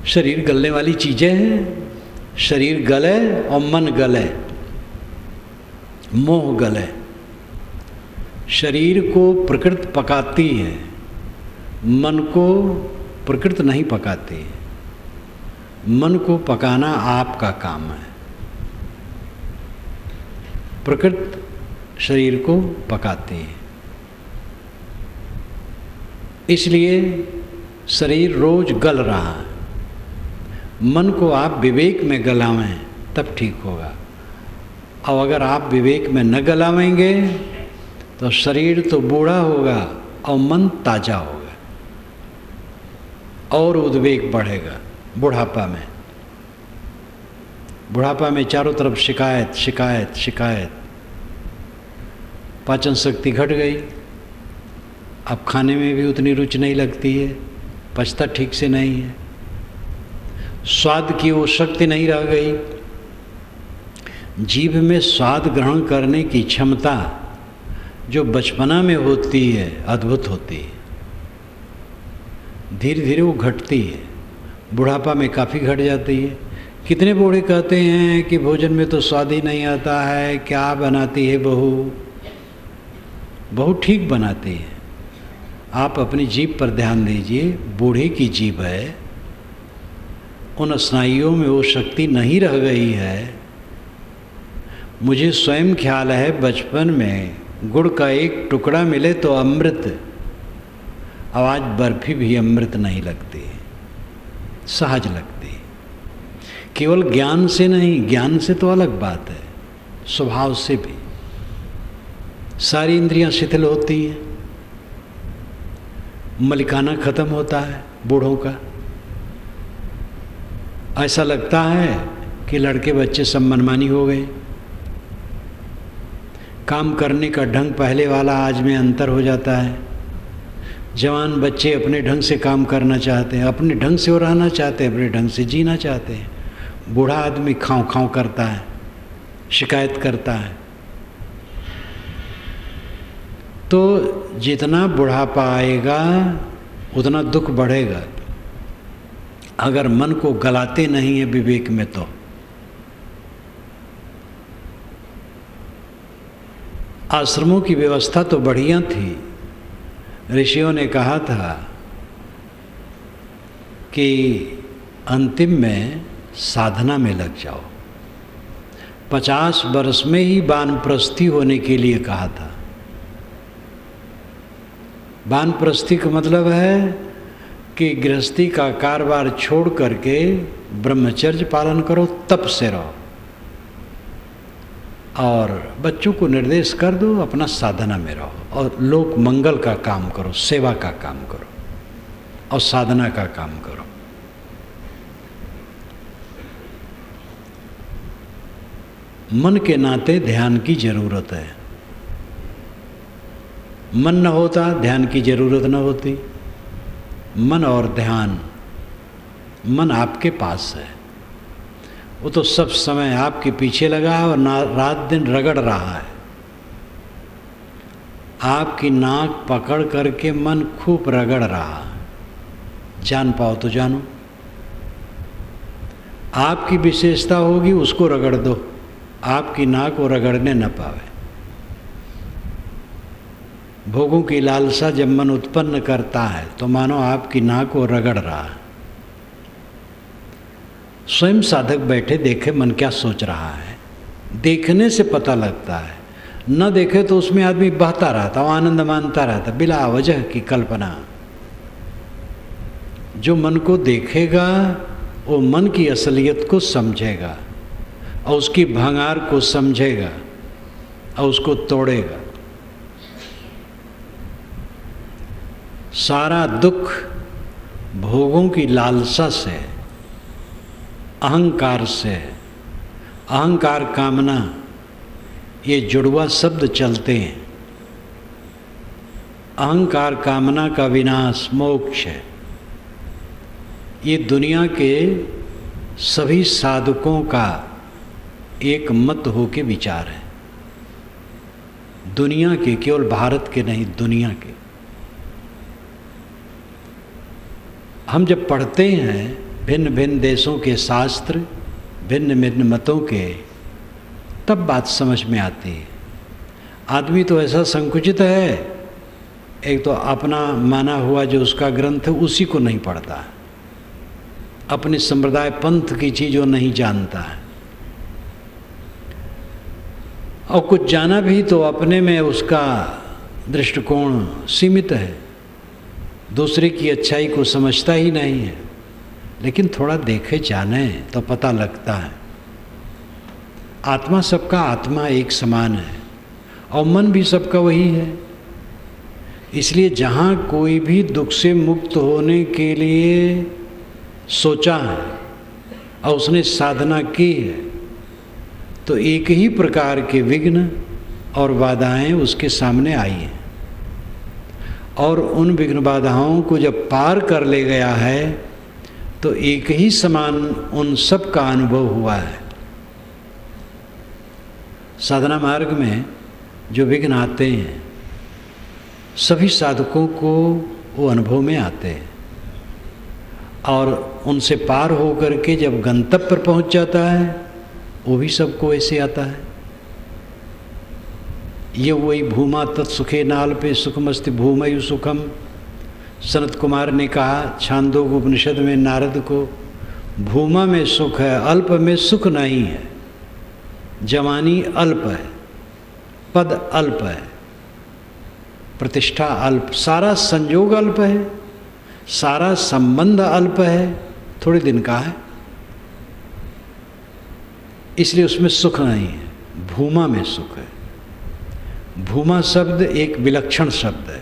शरीर गलने वाली चीज़ें हैं। शरीर गले और मन गले, मोह गले। शरीर को प्रकृति पकाती है, मन को प्रकृति नहीं पकाती है। मन को पकाना आपका काम है। प्रकृति शरीर को पकाती है। इसलिए शरीर रोज गल रहा है। मन को आप विवेक में गलावें तब ठीक होगा। और अगर आप विवेक में न गलावेंगे तो शरीर तो बूढ़ा होगा और मन ताज़ा होगा और उद्वेग बढ़ेगा। बुढ़ापा में, बुढ़ापा में चारों तरफ शिकायत शिकायत शिकायत। पाचन शक्ति घट गई, अब खाने में भी उतनी रुचि नहीं लगती है, पचता ठीक से नहीं है, स्वाद की वो शक्ति नहीं रह गई। जीभ में स्वाद ग्रहण करने की क्षमता जो बचपना में होती है अद्भुत होती है, धीरे धीरे वो घटती है, बुढ़ापा में काफ़ी घट जाती है। कितने बूढ़े कहते हैं कि भोजन में तो स्वाद ही नहीं आता है, क्या बनाती है बहू। बहू ठीक बनाती है, आप अपनी जीभ पर ध्यान दीजिए। बूढ़े की जीभ है, उन स्नायुओं में वो शक्ति नहीं रह गई है। मुझे स्वयं ख्याल है बचपन में गुड़ का एक टुकड़ा मिले तो अमृत, आवाज़ बर्फी भी अमृत नहीं लगती, सहज लगती। केवल ज्ञान से नहीं, ज्ञान से तो अलग बात है, स्वभाव से भी सारी इंद्रियां शिथिल होती हैं, मलिकाना खत्म होता है बूढ़ों का। ऐसा लगता है कि लड़के बच्चे सब मनमानी हो गए, काम करने का ढंग पहले वाला आज में अंतर हो जाता है। जवान बच्चे अपने ढंग से काम करना चाहते हैं, अपने ढंग से वो रहना चाहते हैं, अपने ढंग से जीना चाहते हैं। बूढ़ा आदमी खाँव खाँव करता है, शिकायत करता है। तो जितना बुढ़ापा आएगा उतना दुख बढ़ेगा अगर मन को गलाते नहीं है विवेक में। तो आश्रमों की व्यवस्था तो बढ़िया थी। ऋषियों ने कहा था कि अंतिम में साधना में लग जाओ। 50 वर्ष में ही वानप्रस्थी होने के लिए कहा था। वानप्रस्थी का मतलब है कि गृहस्थी का कारोबार छोड़ करके ब्रह्मचर्य पालन करो, तप से रहो और बच्चों को निर्देश कर दो, अपना साधना में रहो और लोक मंगल का काम करो, सेवा का काम करो और साधना का काम करो। मन के नाते ध्यान की जरूरत है। मन न होता ध्यान की जरूरत न होती। मन और ध्यान, मन आपके पास है, वो तो सब समय आपके पीछे लगा है और रात दिन रगड़ रहा है। आपकी नाक पकड़ करके मन खूब रगड़ रहा है। जान पाओ तो जानो, आपकी विशेषता होगी उसको रगड़ दो, आपकी नाक वो रगड़ने न पावे। भोगों की लालसा जब मन उत्पन्न करता है तो मानो आपकी नाक वो रगड़ रहा है। स्वयं साधक बैठे देखे मन क्या सोच रहा है, देखने से पता लगता है। न देखे तो उसमें आदमी बहता रहता, आनंद मानता रहता, बिला वजह की कल्पना। जो मन को देखेगा वो मन की असलियत को समझेगा और उसकी भंगार को समझेगा और उसको तोड़ेगा। सारा दुख भोगों की लालसा से, अहंकार से, अहंकार कामना, ये जुड़वा शब्द चलते हैं। अहंकार कामना का विनाश मोक्ष है। ये दुनिया के सभी साधकों का एक मत हो के विचार है। दुनिया के, केवल भारत के नहीं, दुनिया के। हम जब पढ़ते हैं भिन्न भिन्न देशों के शास्त्र, भिन्न भिन्न मतों के, तब बात समझ में आती है। आदमी तो ऐसा संकुचित है, एक तो अपना माना हुआ जो उसका ग्रंथ है उसी को नहीं पढ़ता, अपने संप्रदाय पंथ की चीज़ वो नहीं जानता है, और कुछ जाना भी तो अपने में उसका दृष्टिकोण सीमित है, दूसरे की अच्छाई को समझता ही नहीं है। लेकिन थोड़ा देखे जाने तो पता लगता है आत्मा सबका आत्मा एक समान है और मन भी सबका वही है। इसलिए जहाँ कोई भी दुख से मुक्त होने के लिए सोचा है और उसने साधना की है तो एक ही प्रकार के विघ्न और बाधाएं उसके सामने आई हैं, और उन विघ्न बाधाओं को जब पार कर ले गया है तो एक ही समान उन सब का अनुभव हुआ है। साधना मार्ग में जो विघ्न आते हैं सभी साधकों को वो अनुभव में आते हैं, और उनसे पार होकर के जब गंतव्य पर पहुंच जाता है वो भी सबको ऐसे आता है। ये वही भूमा तत्सुखे नाल पे सुखमस्ति भूमयु सुखम। सनत कुमार ने कहा छांदोग्य उपनिषद में नारद को, भूमा में सुख है, अल्प में सुख नहीं है। जवानी अल्प है, पद अल्प है, प्रतिष्ठा अल्प, सारा संयोग अल्प है, सारा संबंध अल्प है, थोड़े दिन का है, इसलिए उसमें सुख नहीं है। भूमा में सुख है। भूमा शब्द एक विलक्षण शब्द है,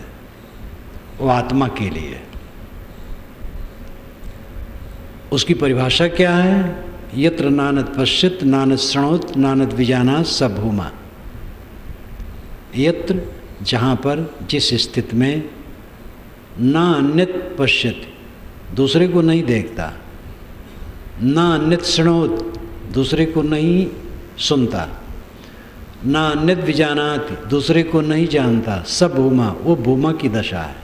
वो आत्मा के लिए। उसकी परिभाषा क्या है? यत्र नानद पश्यत नानद शृणोत नानद विजानात स भूमा। यत्र, जहाँ पर, जिस स्थिति में, ना अन्यत पश्यत, दूसरे को नहीं देखता, ना अन्यत शृणोत, दूसरे को नहीं सुनता, ना अन्यत विजानात, दूसरे को नहीं जानता, सब भूमा, वो भूमा की दशा है।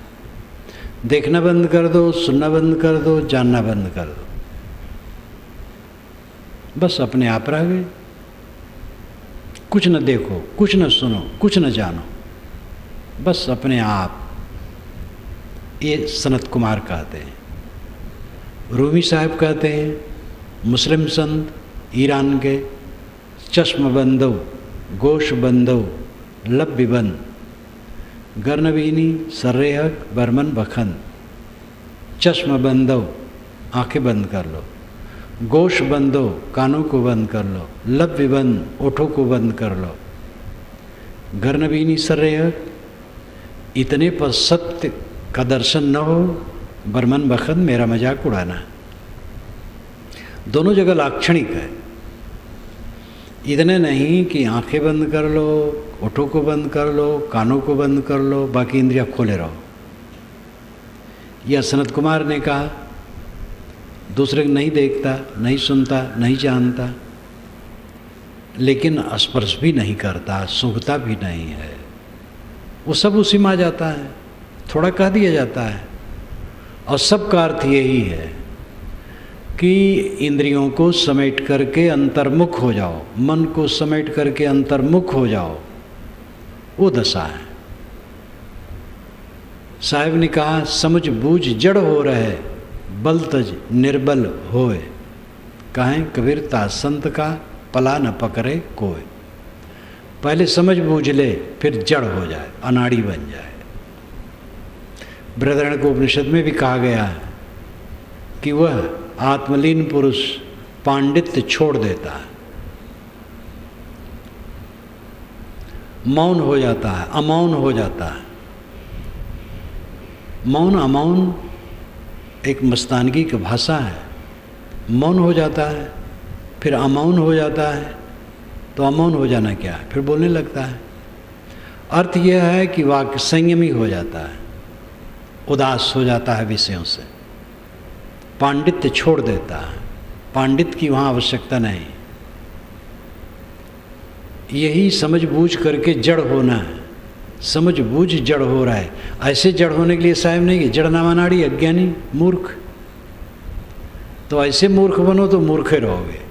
देखना बंद कर दो, सुनना बंद कर दो, जानना बंद कर दो, बस अपने आप रह गए। कुछ न देखो, कुछ न सुनो, कुछ न जानो, बस अपने आप। ये सनत कुमार कहते हैं। रूमी साहब कहते हैं, मुस्लिम संत ईरान के, चश्म बंदो गोश बंदो लब बिबन गर्नवीनी सर्रेहक बर्मन बखन। चश्म बंदो, आंखें बंद कर लो, गोश बंदो, कानों को बंद कर लो, लब विबन, ओठों को बंद कर लो, गर्नवीनी सर्रेहक, इतने पर सत्य का दर्शन न हो, बर्मन बखन, मेरा मजाक उड़ाना। दोनों जगह लाक्षणिक है। इतने नहीं कि आंखें बंद कर लो, ओठों को बंद कर लो, कानों को बंद कर लो, बाकी इंद्रियां खोले रहो। यह सनत कुमार ने कहा, दूसरे को नहीं देखता, नहीं सुनता, नहीं जानता, लेकिन स्पर्श भी नहीं करता, सूंघता भी नहीं है, वो सब उसी में आ जाता है, थोड़ा कह दिया जाता है। और सबका अर्थ यही है कि इंद्रियों को समेट करके अंतर्मुख हो जाओ, मन को समेट करके अंतर्मुख हो जाओ, वो दशा है। साहिब ने कहा, समझ बूझ जड़ हो रहे, बल तज निर्बल होए। कहें कबीरता संत का, पला न पकड़े कोई। पहले समझ बूझ ले, फिर जड़ हो जाए, अनाड़ी बन जाए। बृहदारण्यक को उपनिषद में भी कहा गया है कि वह आत्मलीन पुरुष पांडित्य छोड़ देता है, मौन हो जाता है, अमौन हो जाता है। मौन अमौन एक मस्तानगी की भाषा है। मौन हो जाता है, फिर अमौन हो जाता है, तो अमौन हो जाना क्या है? फिर बोलने लगता है। अर्थ यह है कि वाक्य संयमी हो जाता है, उदास हो जाता है विषयों से, पांडित्य छोड़ देता है, पांडित्य की वहाँ आवश्यकता नहीं। यही समझ बूझ करके जड़ होना है। समझ बूझ जड़ हो रहा है। ऐसे जड़ होने के लिए साहब नहीं, जड़ नामानाड़ी, अज्ञानी, मूर्ख। तो ऐसे मूर्ख बनो तो मूर्खे रहोगे।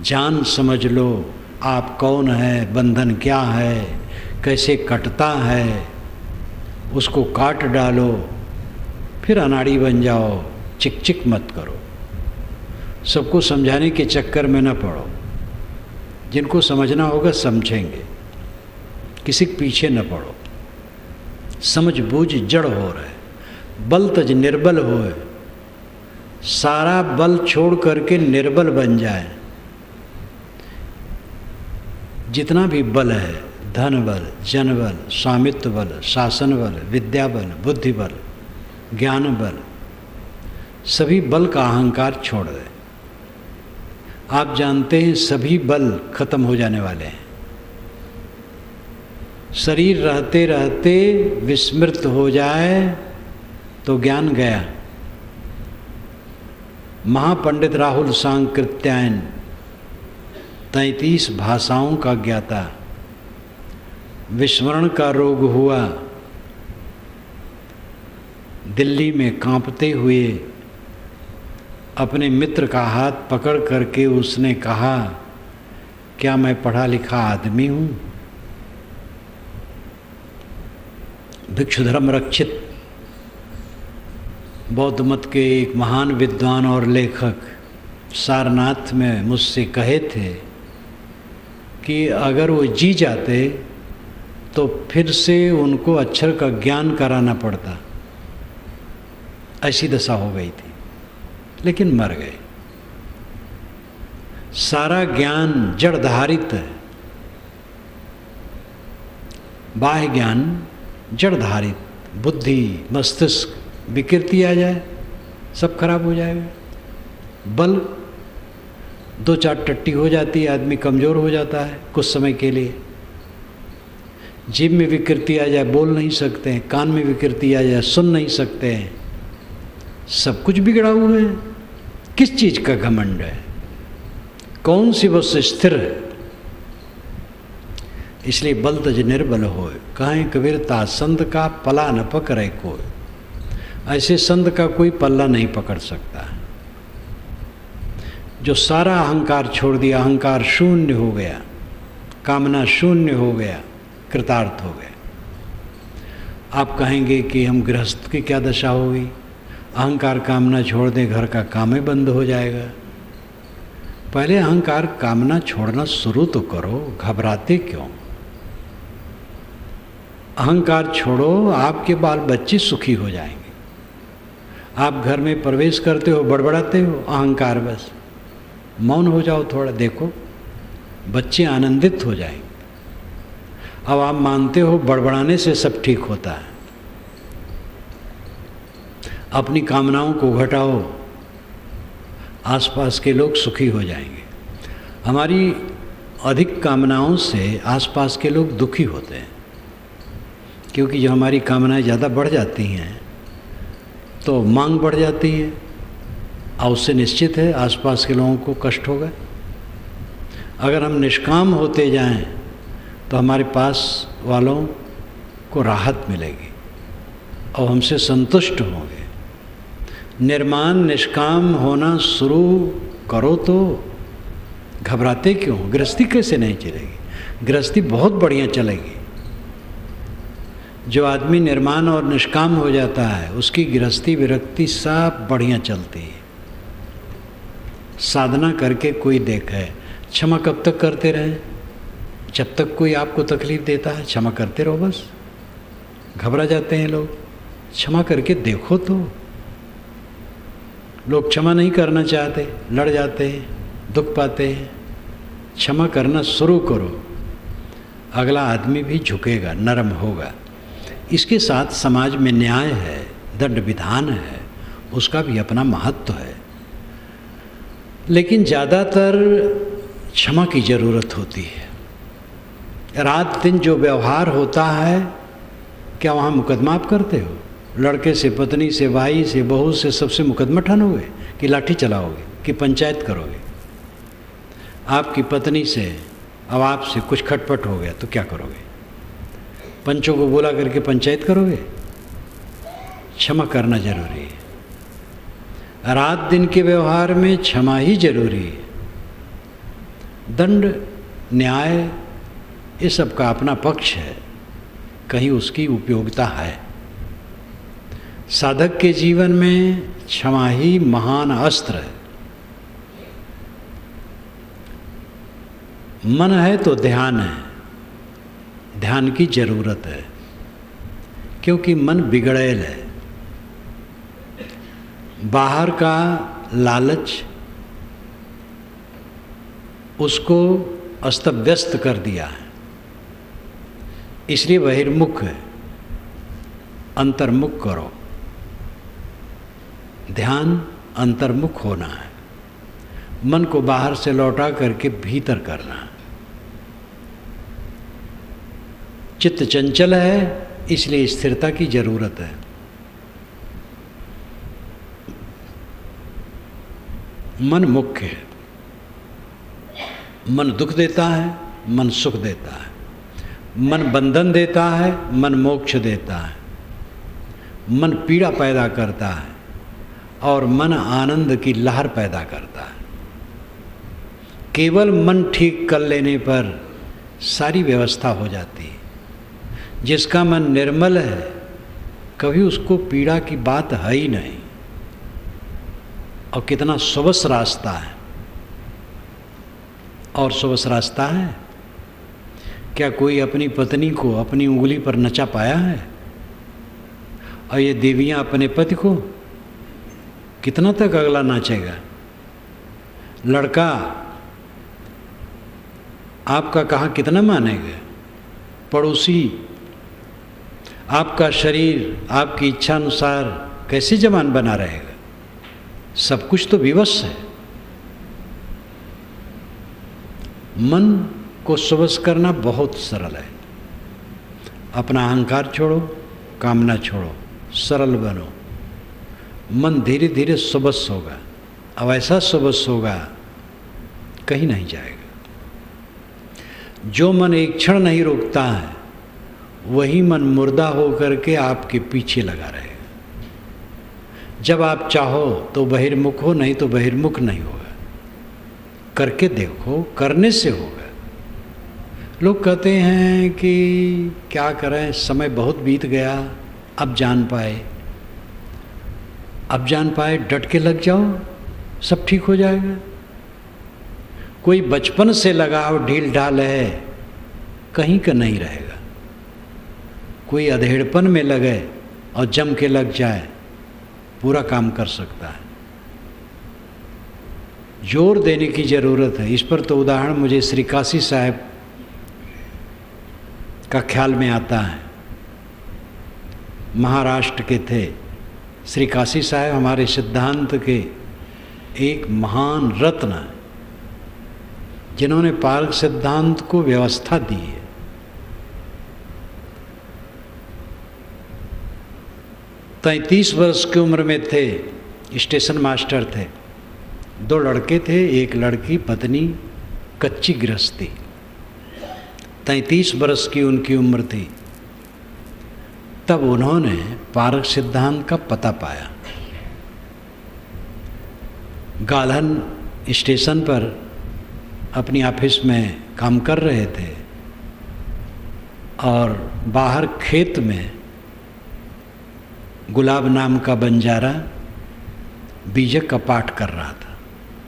जान समझ लो आप कौन है, बंधन क्या है, कैसे कटता है, उसको काट डालो, फिर अनाड़ी बन जाओ। चिक चिक मत करो, सबको समझाने के चक्कर में न पड़ो। जिनको समझना होगा समझेंगे, किसी के पीछे न पड़ो। समझ बूझ जड़ हो रहा है, बल तज निर्बल होए। सारा बल छोड़ करके निर्बल बन जाए। जितना भी बल है, धन बल, जन बल, स्वामित्व बल, शासन बल, विद्या बल, बुद्धि बल, ज्ञान बल, सभी बल का अहंकार छोड़ दे। आप जानते हैं सभी बल खत्म हो जाने वाले हैं। शरीर रहते रहते विस्मृत हो जाए तो ज्ञान गया। महापंडित राहुल सांकृत्यायन 33 भाषाओं का ज्ञाता, विस्मरण का रोग हुआ, दिल्ली में कांपते हुए अपने मित्र का हाथ पकड़ करके उसने कहा, क्या मैं पढ़ा लिखा आदमी हूँ? भिक्षुधर्म रक्षित बौद्ध मत के एक महान विद्वान और लेखक सारनाथ में मुझसे कहे थे कि अगर वो जी जाते तो फिर से उनको अक्षर का ज्ञान कराना पड़ता, ऐसी दशा हो गई थी, लेकिन मर गए। सारा ज्ञान जड़धारित है, बाह्य ज्ञान जड़धारित, बुद्धि मस्तिष्क विकृति आ जाए सब खराब हो जाएगा। बल 2-4 टट्टी हो जाती है, आदमी कमज़ोर हो जाता है कुछ समय के लिए। जीभ में विकृति आ जाए, बोल नहीं सकते हैं, कान में विकृति आ जाए, सुन नहीं सकते हैं, सब कुछ बिगड़ा हुआ है। किस चीज़ का घमंड है? कौन सी वस्तु स्थिर है? इसलिए बल तज निर्बल होए, कहें कबीरता संत का पला न पकड़े कोई। ऐसे संत का कोई पल्ला नहीं पकड़ सकता। जो सारा अहंकार छोड़ दिया, अहंकार शून्य हो गया, कामना शून्य हो गया, कृतार्थ हो गया। आप कहेंगे कि हम गृहस्थ की क्या दशा होगी? अहंकार कामना छोड़ दें, घर का काम ही बंद हो जाएगा। पहले अहंकार कामना छोड़ना शुरू तो करो, घबराते क्यों? अहंकार छोड़ो, आपके बाल बच्चे सुखी हो जाएंगे। आप घर में प्रवेश करते हो, बड़बड़ाते हो, अहंकार बस। मौन हो जाओ थोड़ा, देखो बच्चे आनंदित हो जाएंगे। अब आप मानते हो बड़बड़ाने से सब ठीक होता है। अपनी कामनाओं को घटाओ, आसपास के लोग सुखी हो जाएंगे। हमारी अधिक कामनाओं से आसपास के लोग दुखी होते हैं, क्योंकि जो हमारी कामनाएं ज़्यादा बढ़ जाती हैं तो मांग बढ़ जाती है, और उससे निश्चित है आसपास के लोगों को कष्ट होगा। अगर हम निष्काम होते जाएं तो हमारे पास वालों को राहत मिलेगी और हमसे संतुष्ट होंगे। निर्माण निष्काम होना शुरू करो तो घबराते क्यों? गृहस्थी कैसे नहीं चलेगी? गृहस्थी बहुत बढ़िया चलेगी। जो आदमी निर्माण और निष्काम हो जाता है उसकी गृहस्थी विरक्ति सब बढ़िया चलती है। साधना करके कोई देखे, क्षमा कब तक करते रहें? जब तक कोई आपको तकलीफ देता है क्षमा करते रहो बस। घबरा जाते हैं लोग, क्षमा करके देखो तो। लोग क्षमा नहीं करना चाहते, लड़ जाते हैं, दुख पाते हैं। क्षमा करना शुरू करो, अगला आदमी भी झुकेगा, नरम होगा। इसके साथ समाज में न्याय है, दंड विधान है, उसका भी अपना महत्व है। लेकिन ज़्यादातर क्षमा की ज़रूरत होती है। रात दिन जो व्यवहार होता है, क्या वहाँ मुकदमा आप करते हो? लड़के से, पत्नी से, भाई से, बहू से, सबसे मुकदमा ठानोगे कि लाठी चलाओगे कि पंचायत करोगे? आपकी पत्नी से अब आपसे कुछ खटपट हो गया तो क्या करोगे? पंचों को बुला करके पंचायत करोगे? क्षमा करना जरूरी है। रात दिन के व्यवहार में क्षमा ही जरूरी है। दंड न्याय ये सब का अपना पक्ष है, कहीं उसकी उपयोगिता है। साधक के जीवन में क्षमा ही महान अस्त्र है। मन है तो ध्यान है, ध्यान की जरूरत है, क्योंकि मन बिगड़ैल है। बाहर का लालच उसको अस्त व्यस्त कर दिया है, इसलिए बहिर्मुख है। अंतर्मुख करो, ध्यान अंतर्मुख होना है। मन को बाहर से लौटा करके भीतर करना है। चित्त चंचल है, इसलिए स्थिरता की जरूरत है। मन मुख्य है। मन दुख देता है, मन सुख देता है, मन बंधन देता है, मन मोक्ष देता है, मन पीड़ा पैदा करता है और मन आनंद की लहर पैदा करता है। केवल मन ठीक कर लेने पर सारी व्यवस्था हो जाती है। जिसका मन निर्मल है कभी उसको पीड़ा की बात है ही नहीं। और कितना सुवस रास्ता है। और सुवस रास्ता है, क्या कोई अपनी पत्नी को अपनी उंगली पर नचा पाया है? और ये देवियां अपने पति को कितना तक अगला नाचेगा? लड़का आपका कहा कितना मानेगा? पड़ोसी आपका शरीर आपकी इच्छा अनुसार कैसे जवान बना रहेगा? सब कुछ तो विवश है। मन को सुवस करना बहुत सरल है। अपना अहंकार छोड़ो, कामना छोड़ो, सरल बनो। मन धीरे धीरे सुवस होगा। अब ऐसा सुवस होगा कहीं नहीं जाएगा। जो मन एक क्षण नहीं रुकता है वही मन मुर्दा होकर के आपके पीछे लगा रहेगा। जब आप चाहो तो बहिर्मुख हो, नहीं तो बहिर्मुख नहीं होगा। करके देखो, करने से होगा। लोग कहते हैं कि क्या करें, समय बहुत बीत गया, अब जान पाए। अब जान पाए, डट के लग जाओ, सब ठीक हो जाएगा। कोई बचपन से लगाव ढील ढाल है, कहीं का नहीं रहेगा। कोई अधेड़पन में लगे और जम के लग जाए, पूरा काम कर सकता है। जोर देने की ज़रूरत है। इस पर तो उदाहरण मुझे श्री काशी साहब का ख्याल में आता है। महाराष्ट्र के थे श्री काशी साहब, हमारे सिद्धांत के एक महान रत्न है, जिन्होंने पारक सिद्धांत को व्यवस्था दी है। तैंतीस वर्ष की उम्र में थे, स्टेशन मास्टर थे। 2 लड़के थे, एक लड़की, पत्नी, कच्ची गृहस्थी। 33 वर्ष की उनकी उम्र थी। तब उन्होंने पारक सिद्धांत का पता पाया। गालहन स्टेशन पर अपनी ऑफिस में काम कर रहे थे और बाहर खेत में गुलाब नाम का बंजारा बीजक का पाठ कर रहा था।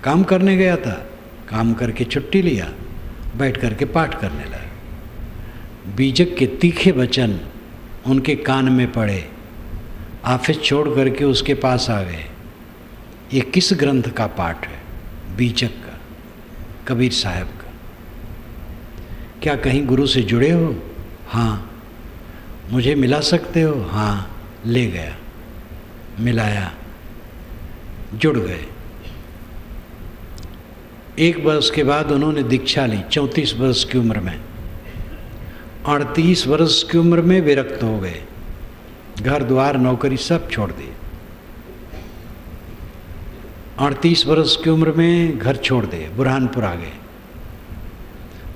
काम करने गया था, काम करके छुट्टी लिया, बैठ करके पाठ करने लगा। बीजक के तीखे वचन उनके कान में पड़े। ऑफिस छोड़ करके उसके पास आ गए। ये किस ग्रंथ का पाठ है? बीजक का, कबीर साहब का। क्या कहीं गुरु से जुड़े हो? हाँ। मुझे मिला सकते हो? हाँ। ले गया, मिलाया, जुड़ गए। 1 वर्ष के बाद उन्होंने दीक्षा ली, 34 वर्ष की उम्र में। 38 वर्ष की उम्र में विरक्त हो गए, घर द्वार नौकरी सब छोड़ दिए। 38 वर्ष की उम्र में घर छोड़ दिए, बुरहानपुर आ गए।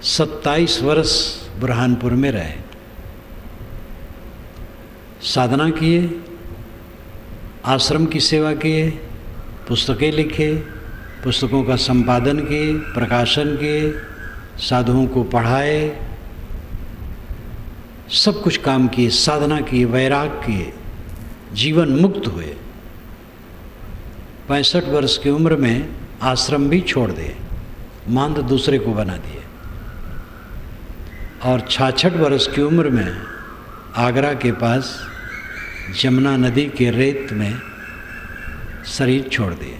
27 वर्ष बुरहानपुर में रहे, साधना किए, आश्रम की सेवा किए, पुस्तकें लिखे, पुस्तकों का संपादन किए, प्रकाशन किए, साधुओं को पढ़ाए, सब कुछ काम किए, साधना किए, वैराग किए, जीवन मुक्त हुए। 65 वर्ष की उम्र में आश्रम भी छोड़ दिए, मांद दूसरे को बना दिए। और 66 वर्ष की उम्र में आगरा के पास जमुना नदी के रेत में शरीर छोड़ दिए।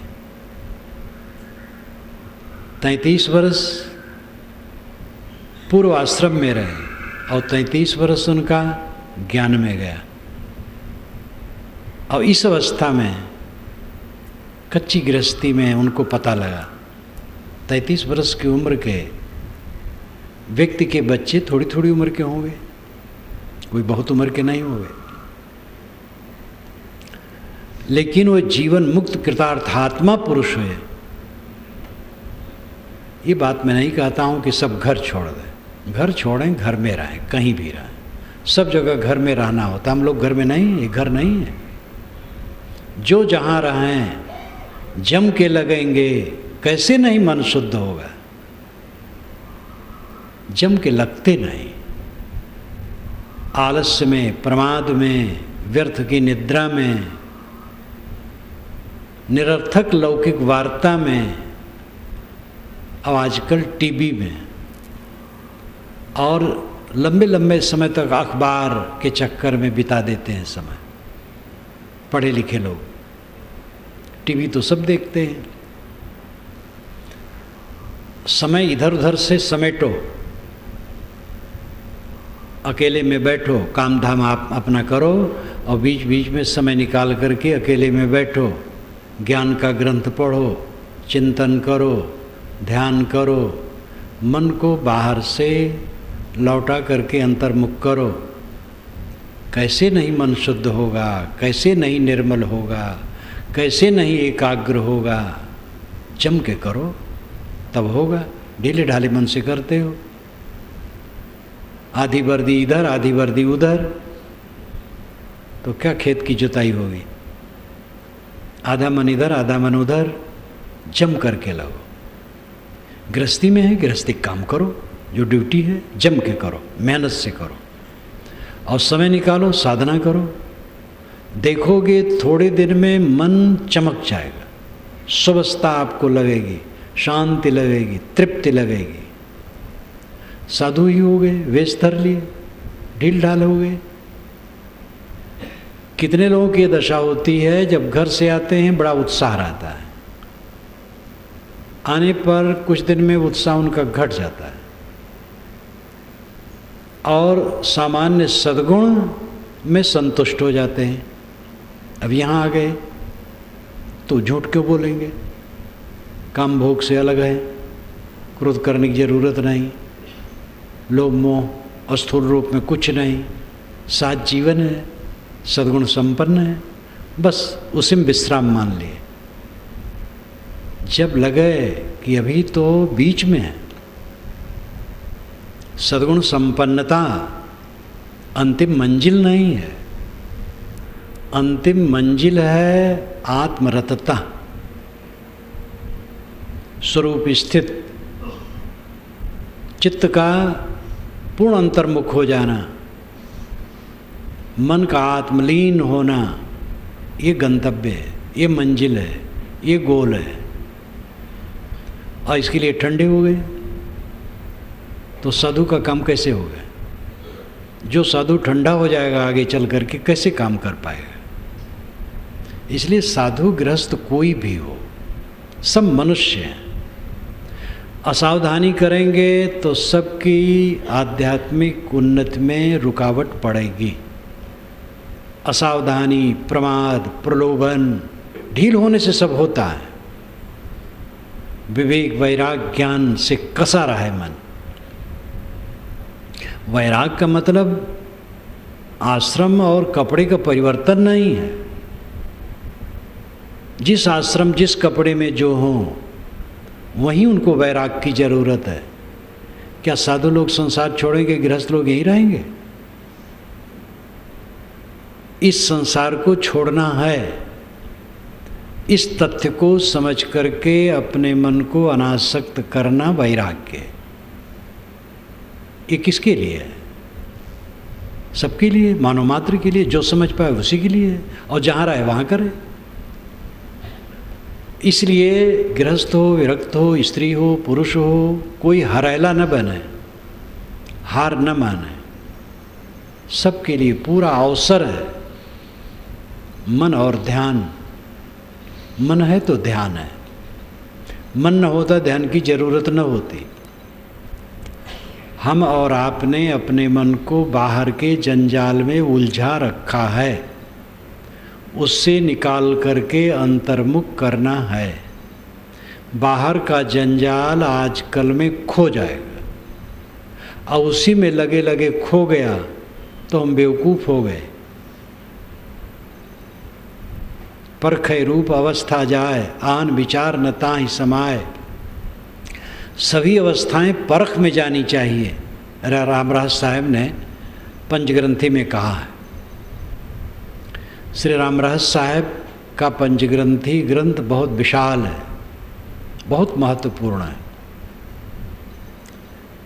33 वर्ष पूर्व आश्रम में रहे और 33 वर्ष उनका ज्ञान में गया। और इस अवस्था में कच्ची गृहस्थी में उनको पता लगा 33 वर्ष की उम्र के व्यक्ति के बच्चे थोड़ी थोड़ी उम्र के होंगे, कोई बहुत उम्र के नहीं होंगे, लेकिन वो जीवन मुक्त कृतार्थात्मा पुरुष हुए। ये बात मैं नहीं कहता हूँ कि सब घर छोड़ दें, घर छोड़ें, घर में रहें, कहीं भी रहें, सब जगह घर में रहना होता। हम लोग घर में नहीं, ये घर नहीं है। जो जहाँ रहें जम के लगेंगे, कैसे नहीं मन शुद्ध होगा? जम के लगते नहीं। आलस्य में, प्रमाद में, व्यर्थ की निद्रा में, निरर्थक लौकिक वार्ता में, अब आजकल टीवी में, और लंबे लंबे समय तक अखबार के चक्कर में बिता देते हैं समय। पढ़े लिखे लोग टीवी तो सब देखते हैं। समय इधर उधर से समेटो, अकेले में बैठो, काम धाम आप अपना करो, और बीच बीच में समय निकाल करके अकेले में बैठो, ज्ञान का ग्रंथ पढ़ो, चिंतन करो, ध्यान करो, मन को बाहर से लौटा करके अंतर्मुख करो। कैसे नहीं मन शुद्ध होगा? कैसे नहीं निर्मल होगा? कैसे नहीं एकाग्र होगा? जम के करो, तब होगा। ढीले ढाले मन से करते हो, आधी वर्दी इधर आधी वर्दी उधर, तो क्या खेत की जुताई होगी? आधा मन इधर आधा मन उधर, जम करके लगो। गृहस्थी में है, गृहस्थी काम करो, जो ड्यूटी है जम के करो, मेहनत से करो, और समय निकालो, साधना करो। देखोगे थोड़े दिन में मन चमक जाएगा, स्वस्थता आपको लगेगी, शांति लगेगी, तृप्ति लगेगी। साधु ही हो गए, वेश धर लिए, ढील ढाल हो गए। कितने लोगों की दशा होती है, जब घर से आते हैं बड़ा उत्साह रहता है, आने पर कुछ दिन में उत्साह उनका घट जाता है, और सामान्य सद्गुण में संतुष्ट हो जाते हैं। अब यहाँ आ गए तो झूठ क्यों बोलेंगे? काम भोग से अलग है, क्रोध करने की जरूरत नहीं, लोभ मोह स्थूल रूप में कुछ नहीं, साथ जीवन है, सद्गुण संपन्न है, बस उसी में विश्राम मान लिए। जब लगे कि अभी तो बीच में है, सद्गुण संपन्नता अंतिम मंजिल नहीं है, अंतिम मंजिल है आत्मरतता, स्वरूप स्थित चित्त का पूर्ण अंतर्मुख हो जाना, मन का आत्मलीन होना, ये गंतव्य है, ये मंजिल है, ये गोल है। और इसके लिए ठंडे हो गए तो साधु का काम कैसे होगा? जो साधु ठंडा हो जाएगा आगे चल करके कैसे काम कर पाएगा? इसलिए साधु गृहस्थ कोई भी हो, सब मनुष्य हैं। असावधानी करेंगे तो सबकी आध्यात्मिक उन्नति में रुकावट पड़ेगी। असावधानी, प्रमाद, प्रलोभन, ढील होने से सब होता है। विवेक, वैराग, ज्ञान से कसा रहा है मन। वैराग का मतलब आश्रम और कपड़े का परिवर्तन नहीं है। जिस आश्रम जिस कपड़े में जो हो वहीं उनको वैराग की जरूरत है। क्या साधु लोग संसार छोड़ेंगे, गृहस्थ लोग यहीं रहेंगे? इस संसार को छोड़ना है। इस तथ्य को समझ करके अपने मन को अनासक्त करना वैराग्य। ये किसके लिए है? सबके लिए, मानव मात्र के लिए। जो समझ पाए उसी के लिए, और जहाँ रहे वहाँ करे। इसलिए गृहस्थ हो, विरक्त हो, स्त्री हो, पुरुष हो, कोई हरेला न बने, हार न माने। सबके लिए पूरा अवसर है। मन और ध्यान, मन है तो ध्यान है, मन न होता ध्यान की जरूरत न होती। हम और आपने अपने मन को बाहर के जंजाल में उलझा रखा है, उससे निकाल करके अंतर्मुख करना है। बाहर का जंजाल आजकल में खो जाएगा, और उसी में लगे लगे खो गया तो हम बेवकूफ़ हो गए। परखै रूप अवस्था जाए, आन विचार न ताहि समाए। सभी अवस्थाएं परख में जानी चाहिए। रामराज साहब ने पंचग्रंथी में कहा है। श्री रामराज साहब का पंचग्रंथी ग्रंथ बहुत विशाल है, बहुत महत्वपूर्ण है।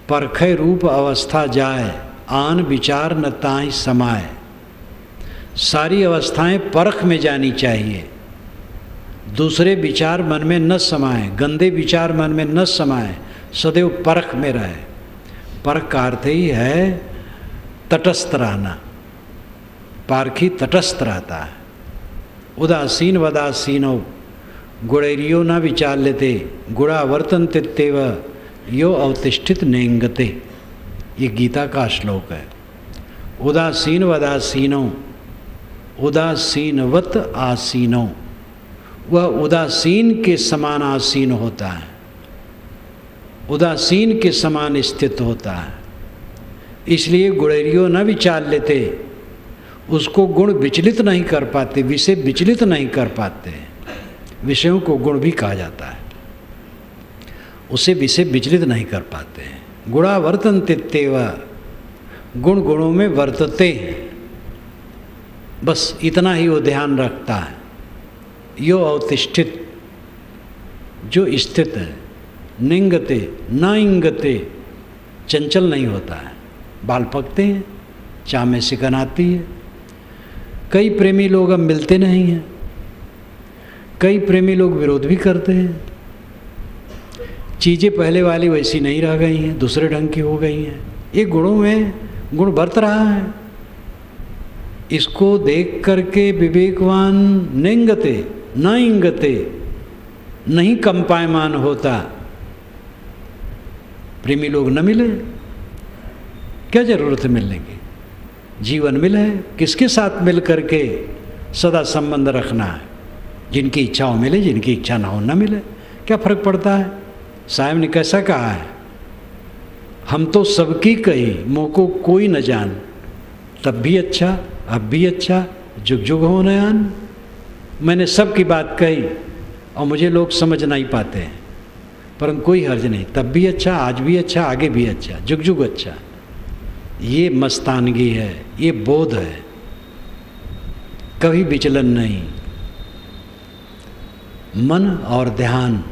परखे रूप अवस्था जाए, आन विचार न ताहि समाए। सारी अवस्थाएं परख में जानी चाहिए। दूसरे विचार मन में न समाए, गंदे विचार मन में न समाए, सदैव परख में रहे। परख का अर्थ ही है तटस्थ रहना। पारखी तटस्थ रहता है। उदासीन वदासीनो गुणैरियो न विचार लेते, गुणा वर्तन्ते तेव यो अवतिष्ठित नेंगते। ये गीता का श्लोक है। उदासीन वदासीनो, उदासीनवत आसीनो, वह उदासीन के समान आसीन होता है, उदासीन के समान स्थित होता है। इसलिए गुणैरियो न विचार लेते, उसको गुण विचलित नहीं कर पाते, विषय विचलित नहीं कर पाते। विषयों को गुण भी कहा जाता है। उसे विषय विचलित नहीं कर पाते हैं। गुणा वर्तन्ते तेव, गुण गुणों में वर्तते हैं, बस इतना ही वो ध्यान रखता है। यो अवतिष्ठित, जो स्थित है, निंगते न इंगते, चंचल नहीं होता है। बाल पकते हैं, चाह में सिकन आती है। कई प्रेमी लोग अब मिलते नहीं हैं, कई प्रेमी लोग विरोध भी करते हैं। चीज़ें पहले वाली वैसी नहीं रह गई हैं, दूसरे ढंग की हो गई हैं। ये गुणों में गुण बरत रहा है। इसको देख करके विवेकवान निंगते न इंगते, नहीं कंपायमान होता। प्रेमी लोग न मिले, क्या जरूरत है मिलने की? जीवन मिले, किसके साथ मिल करके सदा संबंध रखना है? जिनकी इच्छा हो मिले, जिनकी इच्छा ना हो न मिले, क्या फर्क पड़ता है? साहब ने कैसा कहा है, हम तो सबकी कही, मोह को कोई न जान। तब भी अच्छा, अब भी अच्छा, जुग जुग हो नयान। मैंने सबकी बात कही और मुझे लोग समझ नहीं पाते हैं, परंतु कोई हर्ज नहीं। तब भी अच्छा, आज भी अच्छा, आगे भी अच्छा, जुग जुग अच्छा। ये मस्तानगी है, ये बोध है, कभी विचलन नहीं। मन और ध्यान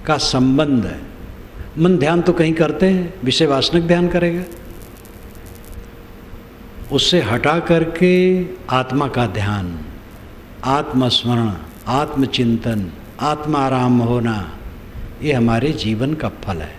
का संबंध है। मन ध्यान तो कहीं करते हैं, विषय वासनिक ध्यान करेगा। उससे हटा करके आत्मा का ध्यान, आत्मस्मरण, आत्मचिंतन, आत्माराम होना, ये हमारे जीवन का फल है।